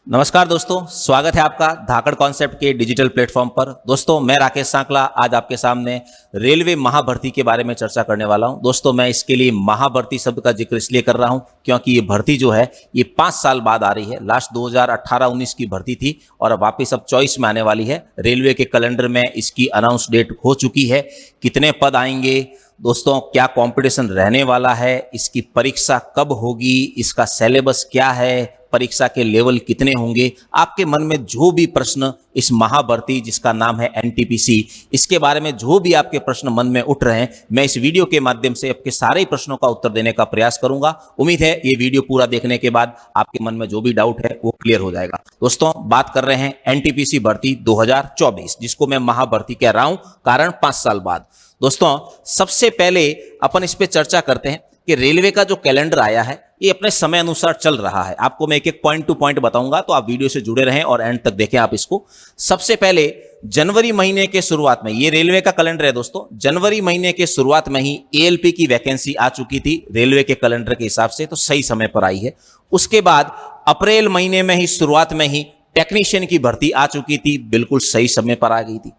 नमस्कार दोस्तों, स्वागत है आपका धाकड़ कॉन्सेप्ट के डिजिटल प्लेटफॉर्म पर। दोस्तों मैं राकेश सांकला आज आपके सामने रेलवे महाभर्ती के बारे में चर्चा करने वाला हूं। दोस्तों मैं इसके लिए महाभर्ती शब्द का जिक्र इसलिए कर रहा हूं क्योंकि ये भर्ती जो है ये 5 साल बाद आ रही है। लास्ट 2018-19 की भर्ती थी और अब वापस अब 24 में आने वाली है। रेलवे के कैलेंडर में इसकी अनाउंस डेट हो चुकी है। कितने पद आएंगे दोस्तों, क्या कंपटीशन रहने वाला है, इसकी परीक्षा कब होगी, इसका सिलेबस क्या है, परीक्षा के लेवल कितने होंगे, आपके मन में जो भी प्रश्न इस महाभर्ती जिसका नाम है एनटीपीसी, इसके बारे में जो भी आपके प्रश्न मन में उठ रहे हैं, मैं इस वीडियो के माध्यम से आपके सारे प्रश्नों का उत्तर देने का प्रयास करूंगा। उम्मीद है ये वीडियो पूरा देखने के बाद आपके मन में जो भी डाउट है वो क्लियर हो जाएगा। दोस्तों बात कर रहे हैं एनटीपीसी भर्ती 2024, जिसको मैं महाभर्ती कह रहा हूं कारण 5 साल बाद। दोस्तों सबसे पहले अपन इस पे चर्चा करते हैं कि रेलवे का जो कैलेंडर आया है ये अपने समय अनुसार चल रहा है। आपको मैं एक एक पॉइंट टू पॉइंट बताऊंगा, तो आप वीडियो से जुड़े रहें और एंड तक देखें आप इसको। सबसे पहले जनवरी महीने के शुरुआत में, ये रेलवे का कैलेंडर है दोस्तों, जनवरी महीने के शुरुआत में ही एएलपी की वैकेंसी आ चुकी थी रेलवे के कैलेंडर के हिसाब से, तो सही समय पर आई है। उसके बाद अप्रैल महीने में ही शुरुआत में ही टेक्नीशियन की भर्ती आ चुकी थी, बिल्कुल सही समय पर आ गई थी।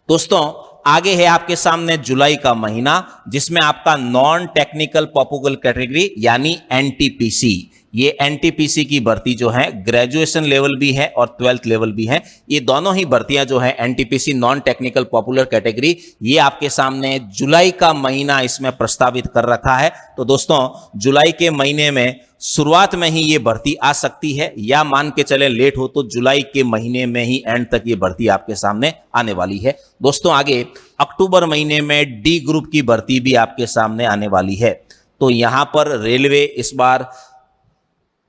दोस्तों आगे है आपके सामने जुलाई का महीना, जिसमें आपका नॉन टेक्निकल पॉपुलर कैटेगरी यानी एनटीपीसी, ये एनटीपीसी की भर्ती जो है ग्रेजुएशन लेवल भी है और 12th लेवल भी है। ये दोनों ही भर्तियां जो है NTPC non technical popular category, ये आपके सामने जुलाई का महीना इसमें प्रस्तावित कर रखा है। तो दोस्तों जुलाई के महीने में शुरुआत में ही ये भर्ती आ सकती है, या मान के चले लेट हो तो जुलाई के महीने में ही एंड तक ये भर्ती आपके सामने आने वाली है। दोस्तों आगे अक्टूबर महीने में डी ग्रुप की भर्ती भी आपके सामने आने वाली है। तो यहां पर रेलवे इस बार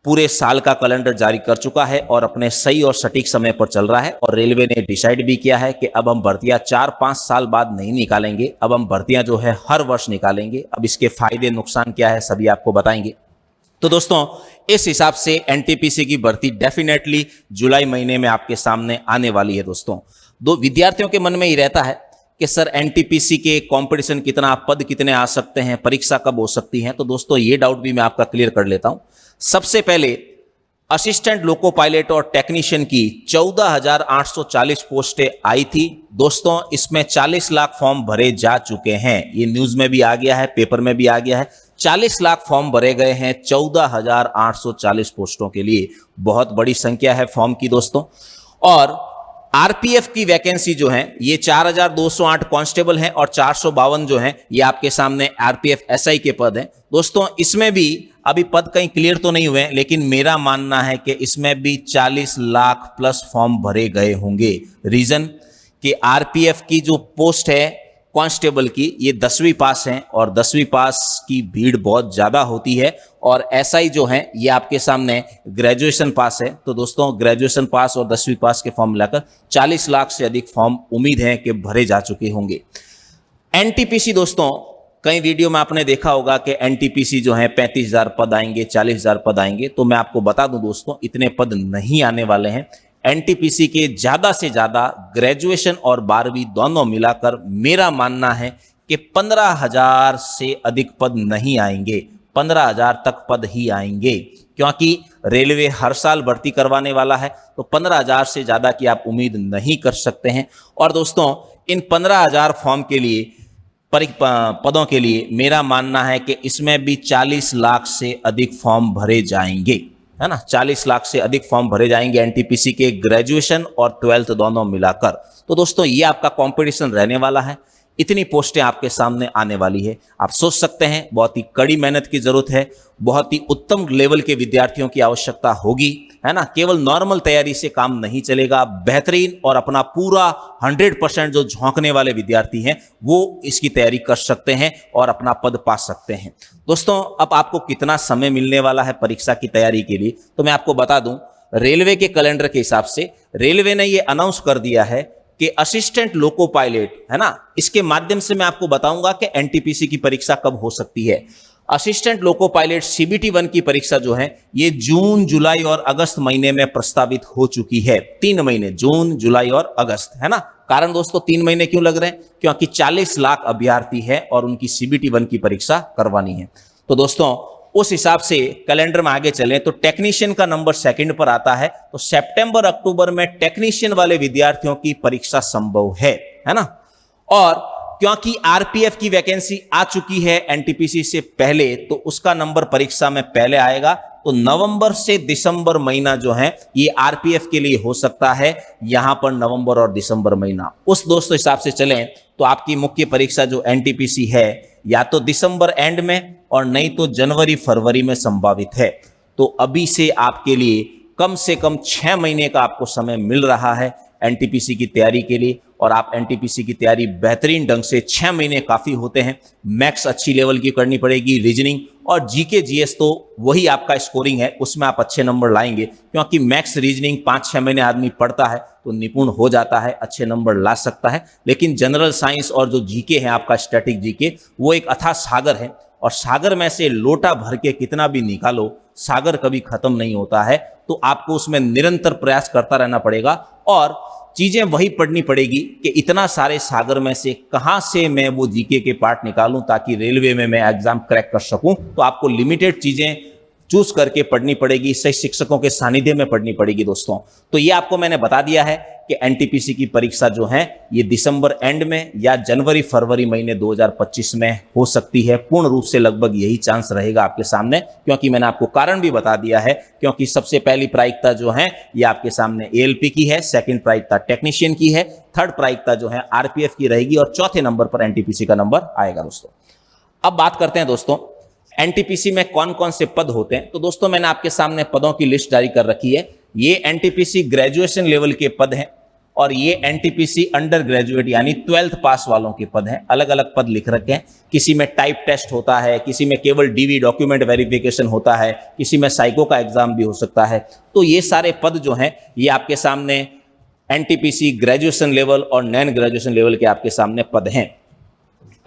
पूरे साल का कैलेंडर जारी कर चुका है और अपने सही और सटीक समय पर चल रहा है। और रेलवे ने डिसाइड भी किया है कि अब हम भर्तियां 4-5 साल बाद नहीं निकालेंगे, अब हम भर्तियां जो है हर वर्ष निकालेंगे। अब इसके फायदे नुकसान क्या है सभी आपको बताएंगे। तो दोस्तों इस हिसाब से एनटीपीसी की भर्ती डेफिनेटली जुलाई महीने में आपके सामने आने वाली है। दोस्तों दो विद्यार्थियों के मन में ही रहता है कि सर एनटीपीसी के कंपटीशन कितना, पद कितने आ सकते हैं, परीक्षा कब हो सकती है। तो दोस्तों ये डाउट भी मैं आपका क्लियर कर लेता हूं। सबसे पहले असिस्टेंट लोको पायलट और टेक्नीशियन की 14,840 पोस्टें आई थी। दोस्तों इसमें 40 लाख फॉर्म भरे जा चुके हैं, ये न्यूज में भी आ गया है, पेपर में भी आ गया है। 40 लाख फॉर्म भरे गए हैं 14,840 पोस्टों के लिए, बहुत बड़ी संख्या है फॉर्म की दोस्तों। और आरपीएफ की वैकेंसी जो है ये 4,208 कांस्टेबल हैं और 452 जो हैं ये आपके सामने आरपीएफ एसआई के पद हैं। दोस्तों इसमें भी अभी पद कहीं क्लियर तो नहीं हुए, लेकिन मेरा मानना है कि इसमें भी 40 लाख प्लस फॉर्म भरे गए होंगे। रीजन कि आरपीएफ की जो पोस्ट है कांस्टेबल की, ये 10वीं पास हैं और 10वीं पास की भीड़ बहुत ज्यादा होती है। और एसआई जो है ये आपके सामने ग्रेजुएशन पास है। तो दोस्तों ग्रेजुएशन पास और 10वीं पास के फॉर्म मिलाकर 40 लाख से अधिक फॉर्म उम्मीद है कि भरे जा चुके होंगे। एनटीपीसी दोस्तों कई वीडियो में आपने देखा होगा कि एनटीपीसी जो है 35,000 पद आएंगे, 40,000 पद आएंगे। तो मैं आपको बता दूं दोस्तों इतने पद नहीं आने वाले हैं। एनटीपीसी के ज्यादा से ज्यादा ग्रेजुएशन और 12वीं दोनों मिलाकर मेरा मानना है कि 15,000 से अधिक पद नहीं आएंगे, 15,000 तक पद ही आएंगे, क्योंकि रेलवे हर साल भर्ती करवाने वाला है। तो 15,000 से ज्यादा की आप उम्मीद नहीं कर सकते हैं। और दोस्तों इन 15,000 फॉर्म के लिए पदों के लिए मेरा मानना है कि इसमें भी 40 लाख से अधिक फॉर्म भरे जाएंगे, है ना। 40 लाख से अधिक फॉर्म भरे जाएंगे एनटीपीसी के ग्रेजुएशन और 12th दोनों मिलाकर। तो दोस्तों ये आपका कंपटीशन रहने वाला है, इतनी पोस्टें आपके सामने आने वाली है। आप सोच सकते हैं बहुत ही कड़ी मेहनत की जरूरत है, बहुत ही उत्तम लेवल के विद्यार्थियों की आवश्यकता होगी, है ना। केवल नॉर्मल तैयारी से काम नहीं चलेगा, बेहतरीन और अपना पूरा 100% जो झोंकने वाले विद्यार्थी हैं वो इसकी तैयारी कर सकते हैं और अपना पद पा सकते हैं। दोस्तों अब आपको कितना समय मिलने वाला है परीक्षा की तैयारी के लिए, तो मैं आपको बता दूं रेलवे के कैलेंडर के हिसाब से रेलवे ने ये अनाउंस कर दिया है कि असिस्टेंट लोको पायलट, है ना, इसके माध्यम से मैं आपको बताऊंगा कि एनटीपीसी की परीक्षा कब हो सकती है। असिस्टेंट लोको पायलट सीबीटी 1 की परीक्षा जो है ये जून, जुलाई और अगस्त महीने में प्रस्तावित हो चुकी है। 3 महीने, जून, जुलाई और अगस्त, है ना। कारण दोस्तों 3 महीने क्यों लग रहे हैं, क्योंकि 40 लाख अभ्यर्थी है और उनकी सीबीटी 1 की परीक्षा करवानी है। तो दोस्तों उस हिसाब से कैलेंडर में आगे चलें तो टेक्नीशियन का नंबर सेकंड पर आता है। तो सितंबर अक्टूबर में टेक्नीशियन वाले विद्यार्थियों की परीक्षा संभव है ना। और क्योंकि आरपीएफ की वैकेंसी आ चुकी है एनटीपीसी से पहले, तो उसका नंबर परीक्षा में पहले आएगा। तो नवंबर से दिसंबर महीना जो है ये आरपीएफ के लिए हो सकता है, यहां पर नवंबर और दिसंबर महीना। उस दोस्तों हिसाब से चलें तो आपकी मुख्य परीक्षा जो एनटीपीसी है या तो दिसंबर एंड में और नहीं तो जनवरी फरवरी में संभावित है। तो अभी से आपके लिए कम से कम 6 महीने का आपको समय मिल रहा है एनटीपीसी की तैयारी के लिए। और आप एनटीपीसी की तैयारी बेहतरीन ढंग से 6 महीने काफी होते हैं। मैथ्स अच्छी लेवल की करनी पड़ेगी, रीजनिंग और जीके जीएस तो वही आपका स्कोरिंग है, उसमें आप अच्छे नंबर लाएंगे। क्योंकि मैथ्स रीजनिंग 5-6 महीने आदमी पढ़ता है तो निपुण हो जाता है, अच्छे नंबर ला सकता है। लेकिन जनरल साइंस और जो जीके है आपका स्टैटिक जीके, वो एक अथाह सागर है और सागर में से लोटा भर के कितना भी निकालो, सागर कभी खत्म नहीं होता है। तो आपको उसमें निरंतर प्रयास करता रहना पड़ेगा और चीजें वही पढ़नी पड़ेगी कि इतना सारे सागर में से कहां से मैं वो जीके के पार्ट निकालूं ताकि रेलवे में मैं एग्जाम क्रैक कर सकूं। तो आपको लिमिटेड चीजें चूज करके पढ़नी पड़ेगी, सही शिक्षकों के सानिध्य में पढ़नी पड़ेगी दोस्तों। तो ये आपको मैंने बता दिया है कि एनटीपीसी की परीक्षा जो है ये दिसंबर एंड में या जनवरी फरवरी महीने 2025 में हो सकती है। पूर्ण रूप से लगभग यही चांस रहेगा आपके सामने, क्योंकि मैंने आपको कारण भी बता दिया है। क्योंकि सबसे पहली प्रायिकता जो है ये आपके सामने एएलपी की है, सेकंड प्रायिकता टेक्नीशियन की है, थर्ड प्रायिकता जो है आरपीएफ की रहेगी और चौथे नंबर पर एनटीपीसी का नंबर आएगा दोस्तों। अब बात करते हैं दोस्तों एनटीपीसी में कौन कौन से पद होते हैं। तो दोस्तों मैंने आपके सामने पदों की लिस्ट जारी कर रखी है। ये एनटीपीसी ग्रेजुएशन लेवल के पद हैं और ये एनटीपीसी अंडर ग्रेजुएट यानी 12th पास वालों के पद हैं। अलग अलग पद लिख रखे हैं। किसी में टाइप टेस्ट होता है, किसी में केवल डीवी डॉक्यूमेंट वेरिफिकेशन होता है, किसी में साइको का एग्जाम भी हो सकता है। तो ये सारे पद जो हैं ये आपके सामने एनटीपीसी ग्रेजुएशन लेवल और नॉन ग्रेजुएशन लेवल के आपके सामने पद हैं।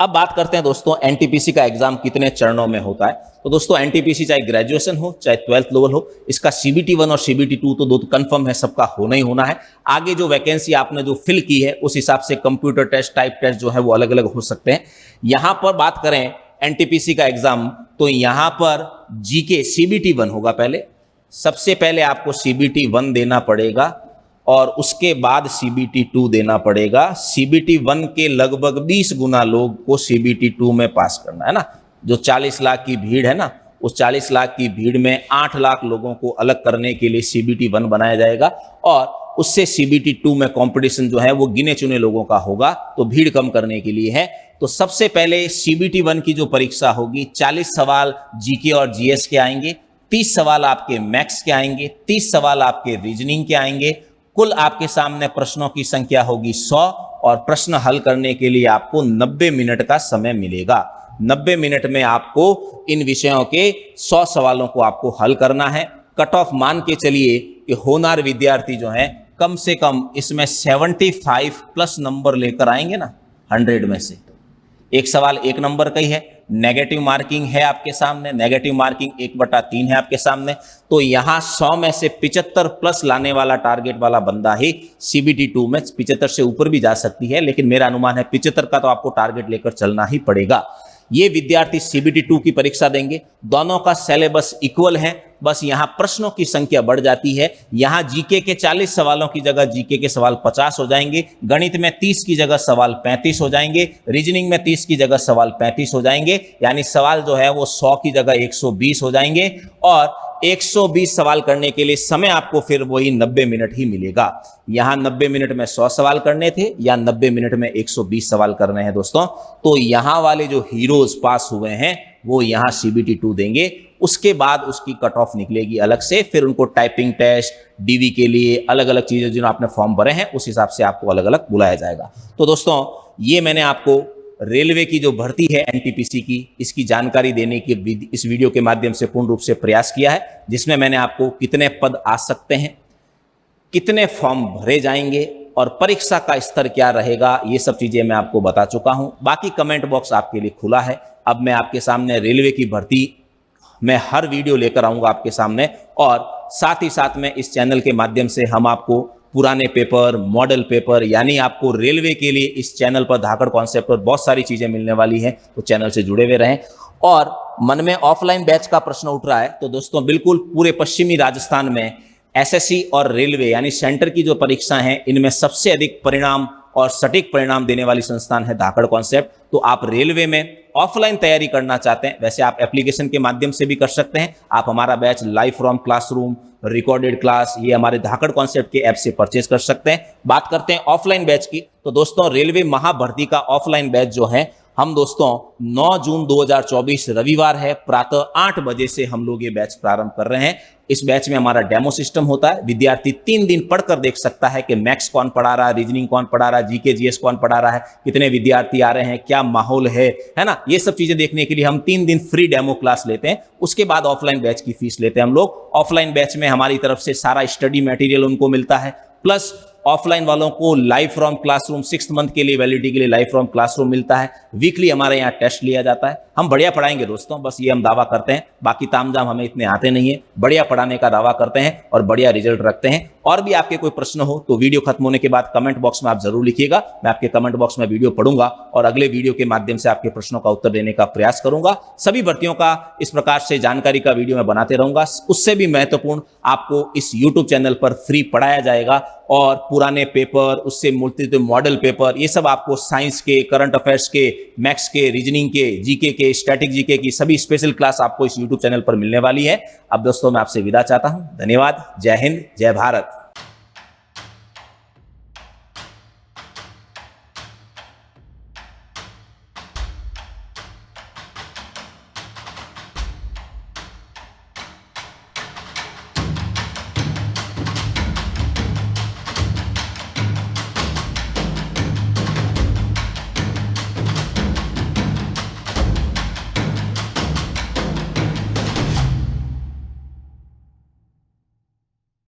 अब बात करते हैं दोस्तों एनटीपीसी का एग्जाम कितने चरणों में होता है। तो दोस्तों एनटीपीसी चाहे ग्रेजुएशन हो चाहे 12th लेवल हो, इसका सीबीटी 1 और सीबीटी 2 तो कंफर्म है, सबका होना ही होना है। आगे जो वैकेंसी आपने जो फिल की है उस हिसाब से कंप्यूटर टेस्ट टाइप टेस्ट जो है वो अलग अलग हो सकते हैं। यहां पर बात करें एनटीपीसी का एग्जाम तो यहां पर जीके सीबीटी 1 होगा। पहले सबसे पहले आपको सीबीटी 1 देना पड़ेगा और उसके बाद सीबीटी 2 देना पड़ेगा। सीबीटी 1 के लगभग 20 गुना लोग को सीबीटी 2 में पास करना है ना। जो 40 लाख की भीड़ है ना, उस 40 लाख की भीड़ में 8 लाख लोगों को अलग करने के लिए सीबीटी 1 बनाया जाएगा और उससे सीबीटी 2 में कंपटीशन जो है वो गिने चुने लोगों का होगा। तो भीड़ कम करने के लिए है। तो सबसे पहले सीबीटी 1 की जो परीक्षा होगी 40 सवाल जीके और जीएस के आएंगे, 30 सवाल आपके मैथ्स के आएंगे, 30 सवाल आपके रीजनिंग के आएंगे। कुल आपके सामने प्रश्नों की संख्या होगी 100 और प्रश्न हल करने के लिए आपको 90 मिनट का समय मिलेगा। 90 मिनट में आपको इन विषयों के 100 सवालों को आपको हल करना है। कट ऑफ मान के चलिए कि होनहार विद्यार्थी जो है कम से कम इसमें 75 प्लस नंबर लेकर आएंगे ना 100 में से। एक सवाल 1 नंबर का ही है, नेगेटिव मार्किंग है आपके सामने, नेगेटिव मार्किंग 1/3 है आपके सामने। तो यहां 100 में से 75 प्लस लाने वाला टारगेट वाला बंदा ही सीबीटी 2 में 75 से ऊपर भी जा सकती है, लेकिन मेरा अनुमान है 75 का तो आपको टारगेट लेकर चलना ही पड़ेगा। ये विद्यार्थी सीबीटी 2 की परीक्षा देंगे। दोनों का सिलेबस इक्वल है, बस यहां प्रश्नों की संख्या बढ़ जाती है। यहां जीके के 40 सवालों की जगह जीके के सवाल 50 हो जाएंगे, गणित में 30 की जगह सवाल 35 हो जाएंगे, रीजनिंग में 30 की जगह सवाल 35 हो जाएंगे। यानी सवाल जो है वो 100 की जगह 120 हो जाएंगे और 120 सवाल करने के लिए समय आपको फिर वही 90 मिनट ही मिलेगा। यहां 90 मिनट में 100 सवाल करने थे या 90 मिनट में 120 सवाल करने हैं दोस्तों। तो यहां वाले जो हीरोज पास हुए हैं वो यहां सीबीटी 2 देंगे। उसके बाद उसकी कट ऑफ निकलेगी अलग से, फिर उनको टाइपिंग टेस्ट डीवी के लिए अलग अलग चीजें जो आपने फॉर्म भरे हैं उस हिसाब से आपको अलग अलग बुलाया जाएगा। तो दोस्तों ये मैंने आपको रेलवे की जो भर्ती है एनटीपीसी की, इसकी जानकारी देने की इस वीडियो के माध्यम से पूर्ण रूप से प्रयास किया है, जिसमें मैंने आपको कितने पद आ सकते हैं, कितने फॉर्म भरे जाएंगे और परीक्षा का स्तर क्या रहेगा, ये सब चीजें मैं आपको बता चुका हूं। बाकी कमेंट बॉक्स आपके लिए खुला है। अब मैं आपके सामने रेलवे की भर्ती मैं हर वीडियो लेकर आऊंगा आपके सामने, और साथ ही साथ में इस चैनल के माध्यम से हम आपको पुराने पेपर, मॉडल पेपर, यानी आपको रेलवे के लिए इस चैनल पर धाकड़ कॉन्सेप्ट पर बहुत सारी चीजें मिलने वाली हैं। तो चैनल से जुड़े हुए रहें। और मन में ऑफलाइन बैच का प्रश्न उठ रहा है, तो दोस्तों बिल्कुल पूरे पश्चिमी राजस्थान में एसएससी और रेलवे यानी सेंटर की जो परीक्षा हैं, इनमें सबसे अधिक परिणाम और सटीक परिणाम देने वाली संस्थान है धाकड़ कॉन्सेप्ट। तो आप रेलवे में ऑफलाइन तैयारी करना चाहते हैं, वैसे आप एप्लीकेशन के माध्यम से भी कर सकते हैं। आप हमारा batch live from classroom, recorded class, ये हमारे धाकड़ कॉन्सेप्ट के ऐप से परचेज कर सकते हैं। बात करते हैं ऑफलाइन बैच की, तो दोस्तों रेलवे महाभर्ती का ऑफलाइन बैच जो है, हम दोस्तों 9 जून 2024 रविवार है, प्रातः 8 बजे से हम लोग ये बैच प्रारंभ कर रहे हैं। इस बैच में हमारा डेमो सिस्टम होता है। विद्यार्थी 3 दिन पढ़कर देख सकता है कि मैथ्स कौन पढ़ा रहा है, रीजनिंग कौन पढ़ा रहा है, जीके जीएस कौन पढ़ा रहा है, कितने विद्यार्थी आ रहे हैं, क्या माहौल है ना। ये सब चीजें देखने के लिए हम 3 दिन फ्री डेमो क्लास लेते हैं। उसके बाद ऑफलाइन बैच की फीस लेते हैं हम लोग। ऑफलाइन बैच में हमारी तरफ से सारा स्टडी मटेरियल उनको मिलता है, प्लस ऑफलाइन वालों को लाइव फ्रॉम क्लासरूम 6 मंथ के लिए वैलिडिटी के लिए लाइव फ्रॉम क्लासरूम मिलता है। वीकली हमारे यहाँ टेस्ट लिया जाता है। हम बढ़िया पढ़ाएंगे दोस्तों, बस ये हम दावा करते हैं। बाकी तामझाम हमें इतने आते नहीं है, बढ़िया पढ़ाने का दावा करते हैं और बढ़िया रिजल्ट रखते हैं। और भी आपके कोई प्रश्न हो तो वीडियो खत्म होने के बाद कमेंट बॉक्स में आप जरूर लिखिएगा। मैं आपके कमेंट बॉक्स में वीडियो पढ़ूंगा और अगले वीडियो के माध्यम से आपके प्रश्नों का उत्तर देने का प्रयास करूंगा। सभी भर्तियों का इस प्रकार से जानकारी का वीडियो मैं बनाते रहूंगा। उससे भी महत्वपूर्ण, आपको इस यूट्यूब चैनल पर फ्री पढ़ाया जाएगा और पुराने पेपर, उससे मुल्तज़िम मॉडल पेपर, ये सब आपको साइंस के, करंट अफेयर्स के, मैथ्स के, रीजनिंग के, जीके के, स्टैटिक जीके की सभी स्पेशल क्लास आपको इस यूट्यूब चैनल पर मिलने वाली है। अब दोस्तों मैं आपसे विदा चाहता हूं। धन्यवाद। जय हिंद, जय भारत।